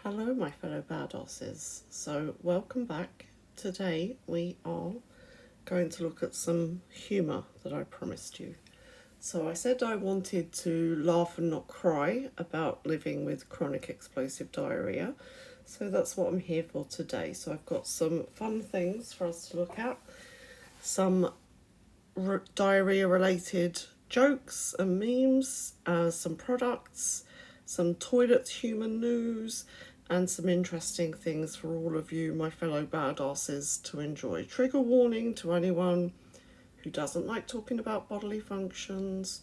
Hello, my fellow badasses. So, welcome back. Today we are going to look at some humour that I promised you. So, I said I wanted to laugh and not cry about living with chronic explosive diarrhea. So, that's what I'm here for today. So, I've got some fun things for us to look at, some diarrhea related jokes and memes, some products, some toilet human news, and some interesting things for all of you, my fellow badasses, to enjoy. Trigger warning to anyone who doesn't like talking about bodily functions,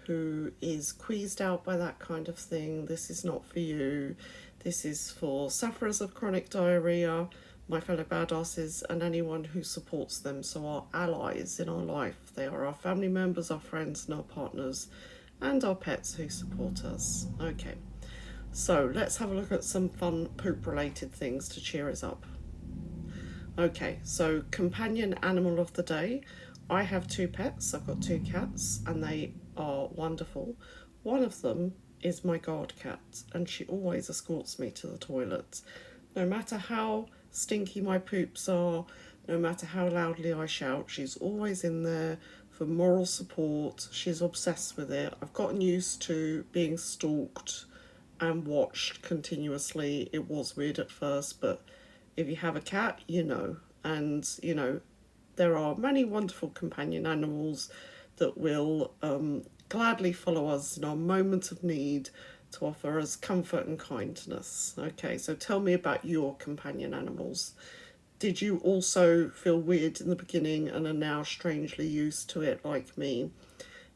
who is queased out by that kind of thing. This is not for you. This is for sufferers of chronic diarrhea, my fellow badasses, and anyone who supports them. So, our allies in our life. They are our family members, our friends, and our partners, and our pets who support us. Okay. So let's have a look at some fun poop related things to cheer us up. Okay, so companion animal of the day. I have two pets. I've got two cats and they are wonderful. One of them is my guard cat and she always escorts me to the toilet. No matter how stinky my poops are, no matter how loudly I shout, she's always in there for moral support. She's obsessed with it. I've gotten used to being stalked and watched continuously. It was weird at first, but if you have a cat, you know. And, there are many wonderful companion animals that will gladly follow us in our moment of need to offer us comfort and kindness. Okay, so tell me about your companion animals. Did you also feel weird in the beginning and are now strangely used to it like me?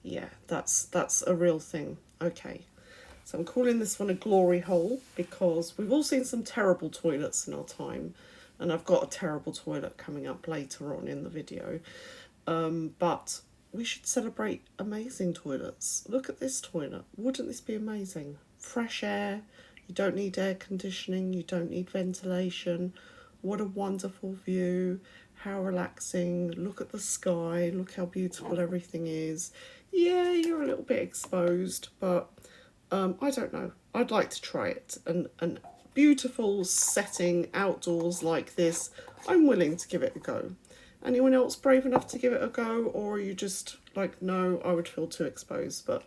Yeah, that's a real thing. Okay. So I'm calling this one a glory hole because we've all seen some terrible toilets in our time, and I've got a terrible toilet coming up later on in the video. But we should celebrate amazing toilets. Look at this toilet. Wouldn't this be amazing? Fresh air. You don't need air conditioning. You don't need ventilation. What a wonderful view. How relaxing. Look at the sky. Look how beautiful everything is. Yeah, you're a little bit exposed, but I don't know. I'd like to try it. And beautiful setting outdoors like this, I'm willing to give it a go. Anyone else brave enough to give it a go, or are you just like, no, I would feel too exposed? But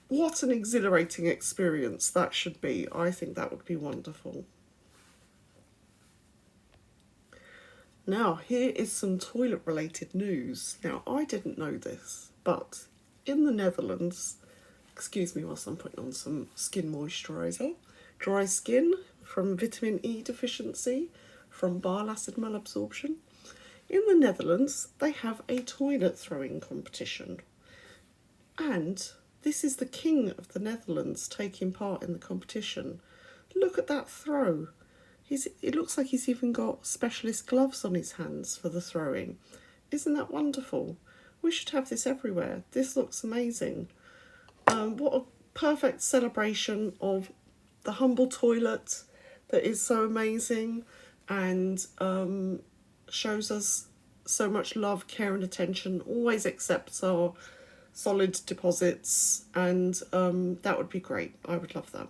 what an exhilarating experience that should be. I think that would be wonderful. Now, here is some toilet related news. Now, I didn't know this, but in the Netherlands, excuse me whilst I'm putting on some skin moisturiser, dry skin from vitamin E deficiency, from bile acid malabsorption. In the Netherlands, they have a toilet throwing competition. And this is the king of the Netherlands taking part in the competition. Look at that throw. It looks like he's even got specialist gloves on his hands for the throwing. Isn't that wonderful? We should have this everywhere. This looks amazing. What a perfect celebration of the humble toilet that is so amazing and shows us so much love, care and attention, always accepts our solid deposits, and that would be great. I would love that.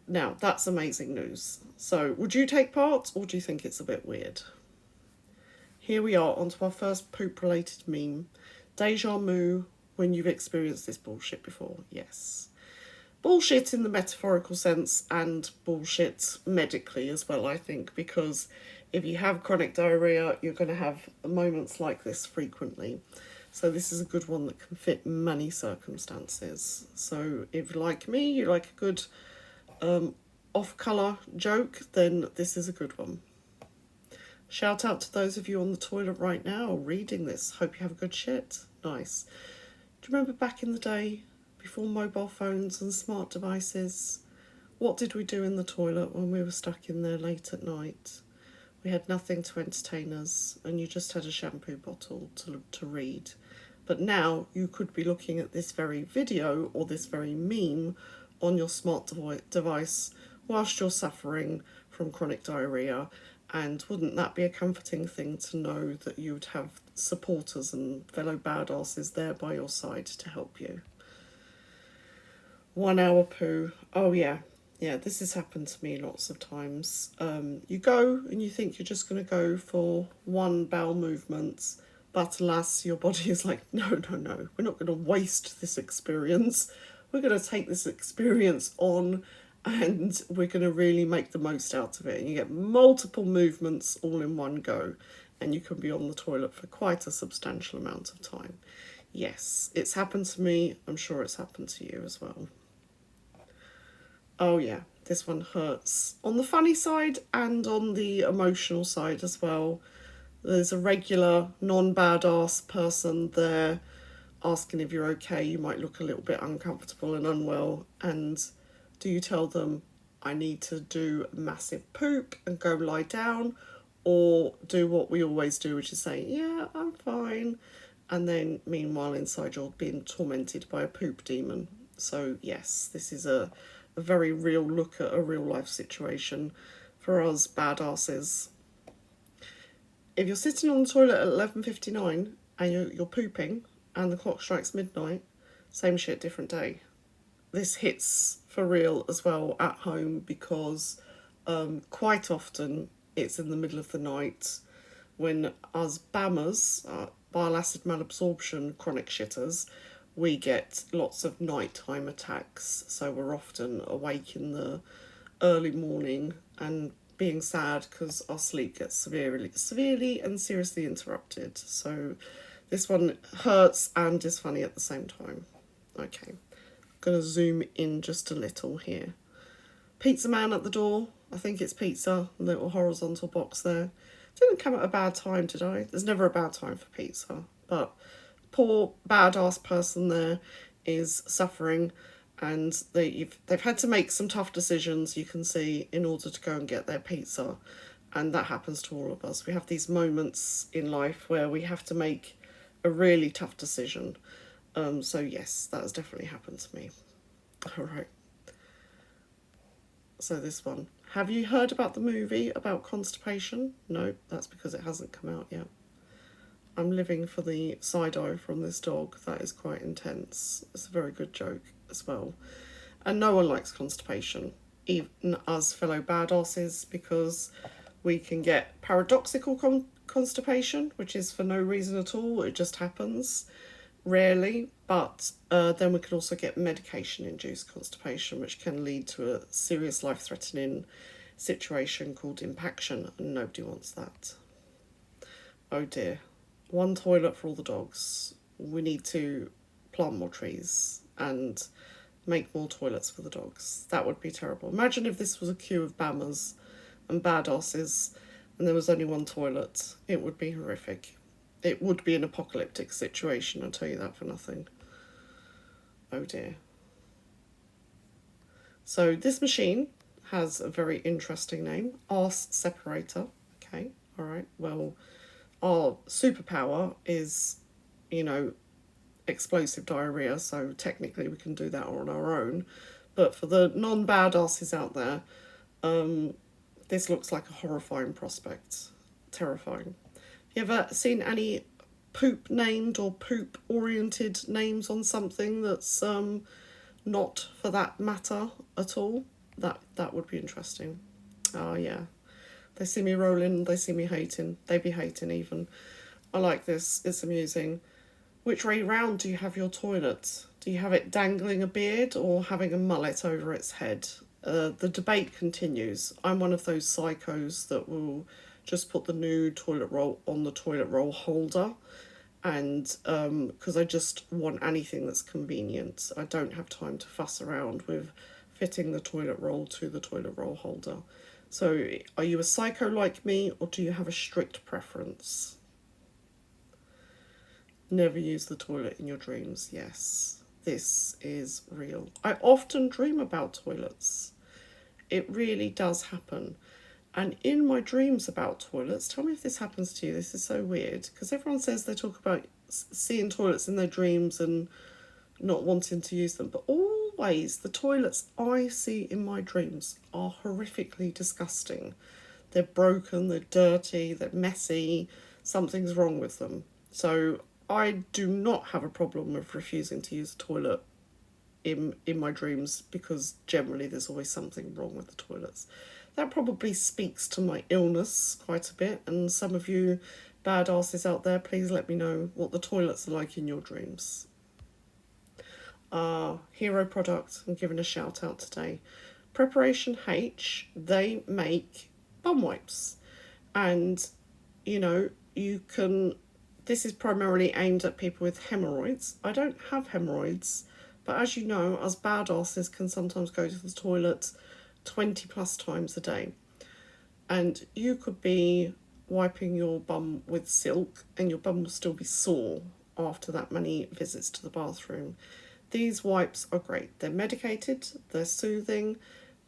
Now, that's amazing news. So, would you take part, or do you think it's a bit weird? Here we are, onto our first poop-related meme. Deja vu, when you've experienced this bullshit before. Yes. Bullshit in the metaphorical sense, and bullshit medically as well, I think, because if you have chronic diarrhea, you're going to have moments like this frequently. So this is a good one that can fit many circumstances. So if, like me, you like a good off-colour joke, then this is a good one. Shout out to those of you on the toilet right now reading this. Hope you have a good shit. Nice. Do you remember back in the day, before mobile phones and smart devices? What did we do in the toilet when we were stuck in there late at night? We had nothing to entertain us, and you just had a shampoo bottle to read. But now you could be looking at this very video or this very meme on your smart device whilst you're suffering from chronic diarrhea. And wouldn't that be a comforting thing to know that you'd have supporters and fellow badasses there by your side to help you? 1 hour poo. Oh yeah, Yeah, this has happened to me lots of times. You go and you think you're just going to go for one bowel movement, but alas, your body is like, no, no, no, we're not going to waste this experience. We're going to take this experience on and we're going to really make the most out of it. And you get multiple movements all in one go, and you can be on the toilet for quite a substantial amount of time. Yes, it's happened to me. I'm sure it's happened to you as well. Oh, yeah, this one hurts. On the funny side and on the emotional side as well. There's a regular, non badass person there asking if you're okay. You might look a little bit uncomfortable and unwell. And do you tell them, I need to do a massive poop and go lie down? Or do what we always do, which is say, yeah, I'm fine. And then, meanwhile, inside you're being tormented by a poop demon. So, yes, this is a very real look at a real life situation for us badasses. If you're sitting on the toilet at 11:59 and you're pooping and the clock strikes midnight, same shit, different day. This hits for real as well at home because quite often it's in the middle of the night when us BAMers, bile acid malabsorption chronic shitters, we get lots of nighttime attacks. So we're often awake in the early morning and being sad because our sleep gets severely and seriously interrupted. So this one hurts and is funny at the same time. Okay, I'm going to zoom in just a little here. Pizza man at the door. I think it's pizza, little horizontal box there. Didn't come at a bad time, did I? There's never a bad time for pizza. But poor badass person there is suffering, and they've had to make some tough decisions, you can see, in order to go and get their pizza. And that happens to all of us. We have these moments in life where we have to make a really tough decision. So yes, that has definitely happened to me. All right. So this one. Have you heard about the movie about constipation? No, that's because it hasn't come out yet. I'm living for the side eye from this dog. That is quite intense. It's a very good joke as well. And no one likes constipation, even us fellow badasses, because we can get paradoxical constipation, which is for no reason at all. It just happens, rarely. But then we can also get medication-induced constipation, which can lead to a serious life-threatening situation called impaction, and nobody wants that. Oh dear. One toilet for all the dogs. We need to plant more trees and make more toilets for the dogs. That would be terrible. Imagine if this was a queue of bammers and badasses and there was only one toilet. It would be horrific. It would be an apocalyptic situation, I'll tell you that for nothing. Oh dear. So this machine has a very interesting name, arse separator. Okay, all right, well, our superpower is, explosive diarrhea, so technically we can do that on our own. But for the non-badasses out there, this looks like a horrifying prospect. Terrifying. You ever seen any poop named or poop oriented names on something that's not for that matter at all? That would be interesting. Oh yeah. They see me rolling, they see me hating. They be hating even. I like this, it's amusing. Which way round do you have your toilet? Do you have it dangling a beard or having a mullet over its head? The debate continues. I'm one of those psychos that will just put the new toilet roll on the toilet roll holder, and because I just want anything that's convenient. I don't have time to fuss around with fitting the toilet roll to the toilet roll holder. So are you a psycho like me, or do you have a strict preference? Never use the toilet in your dreams. Yes, this is real. I often dream about toilets. It really does happen. And in my dreams about toilets, tell me if this happens to you. This is so weird, because everyone says they talk about seeing toilets in their dreams and not wanting to use them. But always, the toilets I see in my dreams are horrifically disgusting. They're broken, they're dirty, they're messy, something's wrong with them. So I do not have a problem with refusing to use a toilet in my dreams, because generally there's always something wrong with the toilets. That probably speaks to my illness quite a bit, and some of you badasses out there, please let me know what the toilets are like in your dreams. Hero product, I'm giving a shout out today. Preparation H, they make bum wipes. And, you know, you can, this is primarily aimed at people with hemorrhoids. I don't have hemorrhoids, but as you know, us badasses can sometimes go to the toilet 20 plus times a day. And you could be wiping your bum with silk and your bum will still be sore after that many visits to the bathroom. These wipes are great. They're medicated, they're soothing,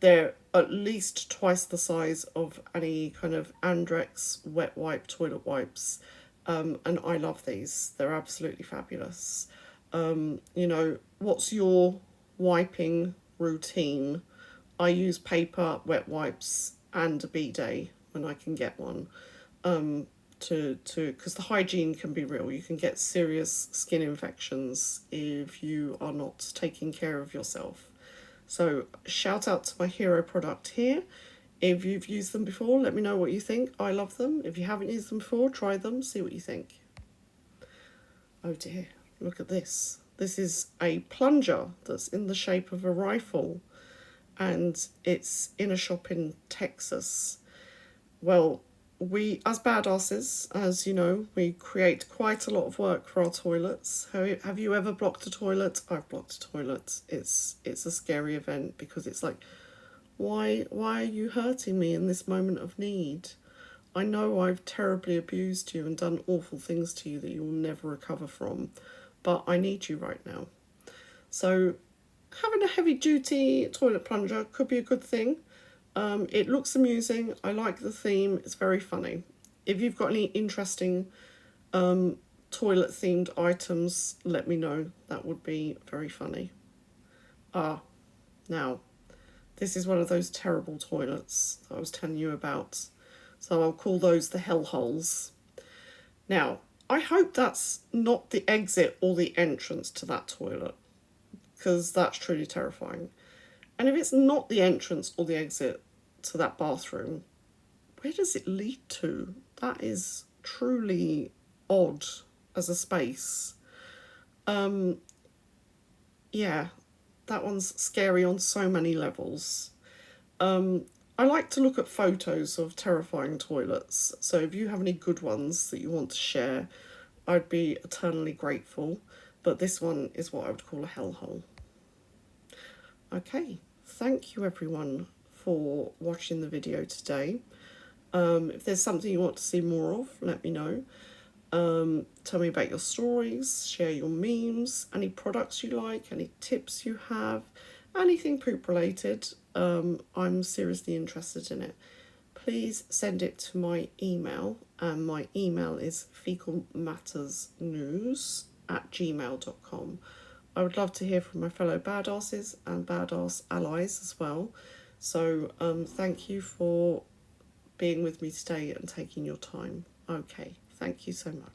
they're at least twice the size of any kind of Andrex wet wipe toilet wipes. And I love these. They're absolutely fabulous. You know, what's your wiping routine? I use paper, wet wipes, and a bidet when I can get one. Because the hygiene can be real. You can get serious skin infections if you are not taking care of yourself. So shout out to my hero product here. If you've used them before, let me know what you think. I love them. If you haven't used them before, try them, see what you think. Oh dear, look at this. This is a plunger that's in the shape of a rifle, and it's in a shop in Texas. Well, we, as badasses, as you know, we create quite a lot of work for our toilets. Have you ever blocked a toilet? I've blocked a toilet. It's a scary event, because it's like, why are you hurting me in this moment of need? I know I've terribly abused you and done awful things to you that you'll never recover from, but I need you right now. So having a heavy duty toilet plunger could be a good thing. It looks amusing. I like the theme. It's very funny. If you've got any interesting toilet themed items, let me know. That would be very funny. Now, this is one of those terrible toilets that I was telling you about. So I'll call those the hellholes. Now, I hope that's not the exit or the entrance to that toilet, because that's truly terrifying. And if it's not the entrance or the exit to that bathroom, where does it lead to? That is truly odd as a space. Yeah, that one's scary on so many levels. I like to look at photos of terrifying toilets, so if you have any good ones that you want to share, I'd be eternally grateful. But this one is what I would call a hellhole. Okay, thank you everyone for watching the video today. If there's something you want to see more of, let me know. Tell me about your stories, share your memes, any products you like, any tips you have, anything poop related. I'm seriously interested in it. Please send it to my email, and my email is fecalmattersnews@gmail.com. I would love to hear from my fellow badasses and badass allies as well. So thank you for being with me today and taking your time. Okay, thank you so much.